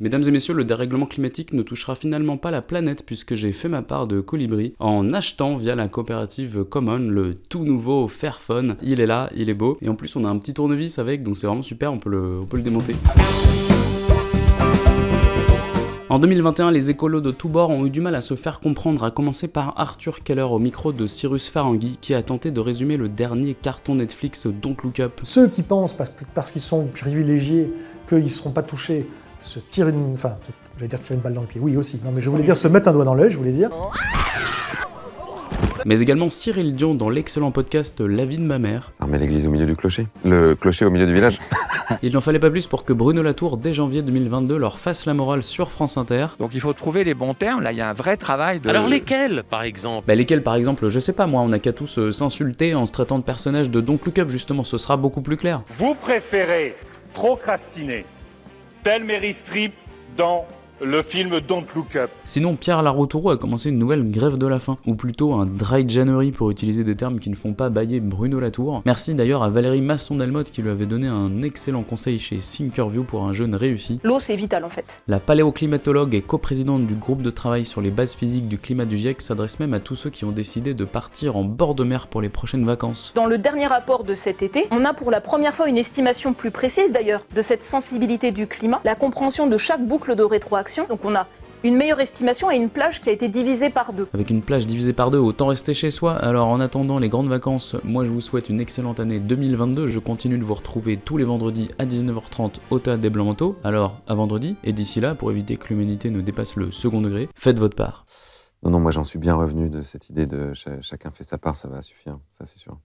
Mesdames et messieurs, le dérèglement climatique ne touchera finalement pas la planète puisque j'ai fait ma part de colibri en achetant via la coopérative Common le tout nouveau Fairphone. Il est là, il est beau, et en plus on a un petit tournevis avec, donc c'est vraiment super, on peut le démonter. En 2021, les écolos de tous bords ont eu du mal à se faire comprendre, à commencer par Arthur Keller au micro de Cyrus Farangui, qui a tenté de résumer le dernier carton Netflix Don't Look Up. Ceux qui pensent, parce qu'ils sont privilégiés, qu'ils ne seront pas touchés, se tirent une... Enfin, j'allais dire tirer une balle dans le pied, oui aussi. Non mais je voulais dire se mettre un doigt dans l'œil, je voulais dire. Mais également Cyril Dion dans l'excellent podcast La vie de ma mère. Ça remet l'église au milieu du clocher. Le clocher au milieu du village. Il n'en fallait pas plus pour que Bruno Latour, dès janvier 2022, leur fasse la morale sur France Inter. Donc il faut trouver les bons termes, là il y a un vrai travail de... Alors lesquels, par exemple? Lesquels, par exemple, je sais pas moi, on n'a qu'à tous s'insulter en se traitant de personnages de Don't Look Up, justement, ce sera beaucoup plus clair. Vous préférez procrastiner, tel Meryl Streep dans le film Don't Look Up. Sinon, Pierre Laroutourou a commencé une nouvelle grève de la faim, ou plutôt un dry January pour utiliser des termes qui ne font pas bailler Bruno Latour. Merci d'ailleurs à Valérie Masson-Delmotte qui lui avait donné un excellent conseil chez Thinkerview pour un jeune réussi. L'eau c'est vital en fait. La paléoclimatologue et coprésidente du groupe de travail sur les bases physiques du climat du GIEC s'adresse même à tous ceux qui ont décidé de partir en bord de mer pour les prochaines vacances. Dans le dernier rapport de cet été, on a pour la première fois une estimation plus précise d'ailleurs de cette sensibilité du climat, la compréhension de chaque boucle de rétroaction. Donc on a une meilleure estimation et une plage qui a été divisée par 2. Avec une plage divisée par 2, autant rester chez soi. Alors en attendant les grandes vacances, moi je vous souhaite une excellente année 2022. Je continue de vous retrouver tous les vendredis à 19h30 au Théâtre des Blancs-Manteaux. Alors à vendredi, et d'ici là, pour éviter que l'humanité ne dépasse le second degré, faites votre part. Non, moi j'en suis bien revenu de cette idée de chacun fait sa part, ça va suffire, ça c'est sûr.